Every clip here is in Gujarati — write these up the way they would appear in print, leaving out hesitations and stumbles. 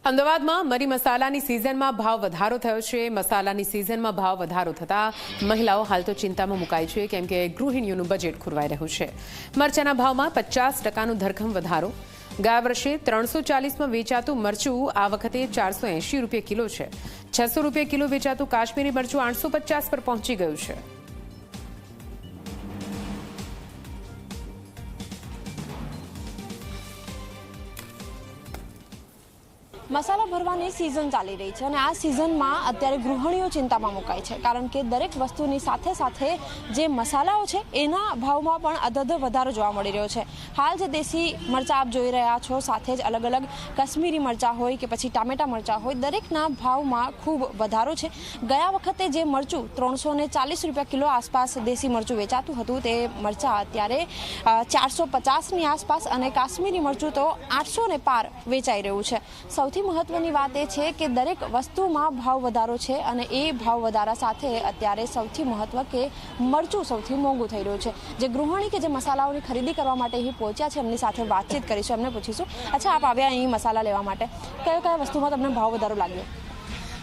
અમદાવાદમાં મરી મસાલાની સિઝનમાં ભાવ વધારો થયો છે। મસાલાની સિઝનમાં ભાવ વધારો થતા મહિલાઓ હાલ તો ચિંતામાં મુકાઈ છે, કેમ કે ગૃહિણીઓનું બજેટ ખોરવાઈ રહ્યું છે। મરચાના ભાવમાં 50%નો ધરખમ વધારો। ગયા વર્ષે 340માં વેચાતું મરચું આ વખતે 480 રૂપિયા કિલો છે। 600 રૂપિયા કિલો વેચાતું કાશ્મીરી મરચું 850 પર પહોંચી ગયું છે। મસાલા ભરવાની સિઝન ચાલી રહી છે અને આ સિઝનમાં અત્યારે ગૃહિણીઓ ચિંતામાં મુકાય છે, કારણ કે દરેક વસ્તુની સાથે સાથે જે મસાલાઓ છે એના ભાવમાં પણ અધધ વધારો જોવા મળી રહ્યો છે। હાલ જે દેશી મરચાં આપ જોઈ રહ્યા છો, સાથે જ અલગ અલગ કાશ્મીરી મરચાં હોય કે પછી ટામેટા મરચાં હોય, દરેકના ભાવમાં ખૂબ વધારો છે। ગયા વખતે જે મરચું 340 રૂપિયા કિલો આસપાસ દેશી મરચું વેચાતું હતું, તે મરચાં અત્યારે 450ની આસપાસ અને કાશ્મીરી મરચું તો 800 ને પાર વેચાઈ રહ્યું છે। સૌથી મહત્વની વાત એ છે કે દરેક વસ્તુમાં ભાવ વધારો છે અને એ ભાવ વધારા સાથે અત્યારે સૌથી મહત્વ કે મરચું સૌથી મોંઘું થઈ રહ્યું છે। જે ગૃહિણી કે જે મસાલાઓની ખરીદી કરવા માટે અહીં પહોંચ્યા છે, એમની સાથે વાતચીત કરીશું, એમને પૂછીશું, અચ્છા આપ આવ્યા અહીં મસાલા લેવા માટે, કયા વસ્તુમાં તમને ભાવ વધારો લાગ્યો?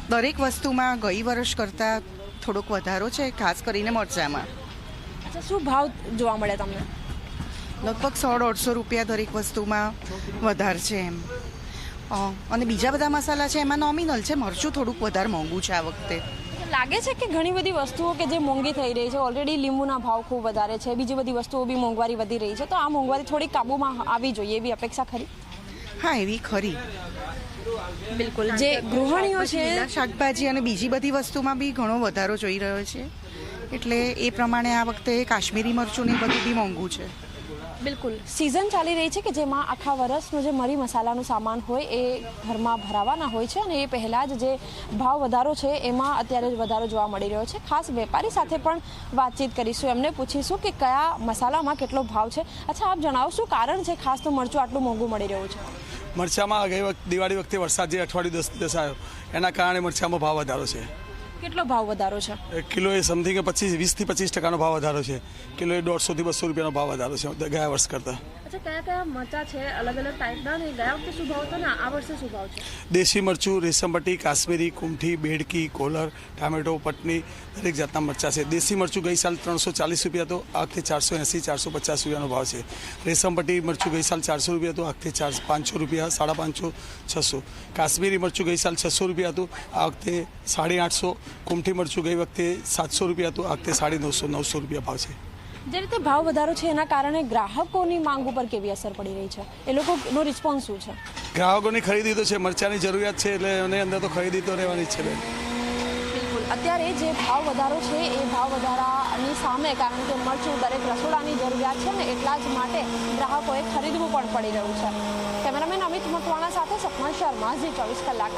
દરેક વસ્તુમાં ગઈ વર્ષ કરતાં થોડોક વધારો છે, ખાસ કરીને મરચાંમાં। અચ્છા, શું ભાવ જોવા મળે તમને? લગભગ 100-150 રૂપિયા દરેક વસ્તુમાં વધારે છે એમ। અને બીજા બધા મસાલા છે એમાં નોમિનલ છે, મરચું થોડુંક વધારે મોંઘું છે આ વખતે। લાગે છે કે ઘણી બધી વસ્તુઓ કે જે મોંઘી થઈ રહી છે, ઓલરેડી લીંબુના ભાવ ખૂબ વધારે છે, બીજી બધી વસ્તુઓ બી મોંઘવારી વધી રહી છે, તો આ મોંઘવારી થોડી કાબૂમાં આવી જોઈએ એવી અપેક્ષા ખરી? હા, એવી ખરી, બિલકુલ। જે ગૃહિણીઓ છે, શાકભાજી અને બીજી બધી વસ્તુમાં બી ઘણો વધારો જોઈ રહ્યો છે, એટલે એ પ્રમાણે આ વખતે કાશ્મીરી મરચું ને બધું બી મોંઘું છે। બિલકુલ, સિઝન ચાલી રહી છે કે જેમાં આખા વર્ષનો જે મરી મસાલાનો સામાન હોય એ ઘરમાં ભરાવાના હોય છે અને એ પહેલાં જ જે ભાવ વધારો છે એમાં અત્યારે જ વધારો જોવા મળી રહ્યો છે। ખાસ વેપારી સાથે પણ વાતચીત કરીશું, એમને પૂછીશું કે કયા મસાલામાં કેટલો ભાવ છે। અચ્છા, આપ જણાવો શું કારણ છે ખાસ તો મરચું આટલું મોંઘું મળી રહ્યું છે? મરચામાં ગઈ દિવાળી વખતે વરસાદ જે અઠવાડિયું 10 દિવસ આવ્યો એના કારણે મરચામાં ભાવ વધારો છે। કેટલો ભાવ વધારો છે? કિલોએ સમથિંગ 20-થી 25% ભાવ વધારો છે। કિલોએ 150 થી 200 રૂપિયાનો ભાવ વધારો છે ગયા વર્ષ કરતાં। અચ્છા, કયા મરચાં છે અલગ અલગ ટાઈપના ને ગયા વખતે શું ભાવ હતો ને આ વર્ષે શું ભાવ છે? દેશી મરચું, રેશમપટ્ટી, કાશ્મીરી, કુમઠી, બેડકી, કોલર, ટામેટો, પટની દરેક જાતના મરચાં છે। દેશી મરચું ગઈ સાલ 340 રૂપિયા હતો, આ વખતે 480-450 રૂપિયાનો ભાવ છે। રેશમપટ્ટી મરચું ગઈ સાલ 400 રૂપિયા હતું, આ વખતે 500 રૂપિયા, 550, 600। કાશ્મીરી મરચું ગઈ સાલ 600 રૂપિયા હતું, આ વખતે 850। કુમઠી મરચું ગઈ વખતે 700 રૂપિયા હતું, આ વખતે 950-900 રૂપિયા ભાવ છે। જે રીતે ભાવ વધારો છે એના કારણે ગ્રાહકોની માંગ ઉપર કેવી અસર પડી રહી છે? એ લોકોનો રિસ્પોન્સ શું છે? ગ્રાહકોની ખરીદી તો છે, મરચાની જરૂરિયાત છે, એટલે એની અંદર તો ખરીદી તો રહેવાની જ છે। બિલકુલ, અત્યારે જે ભાવ વધારો છે એ ભાવ વધારાની સામે, કારણ કે મરચું દરેક રસોડાની જરૂરિયાત છે ને એટલા જ માટે ગ્રાહકોએ ખરીદવું પણ પડી રહ્યું છે। કેમેરામેન અમિત મકવાણા સાથે સપના શર્મા, ઝી 24 કલાક।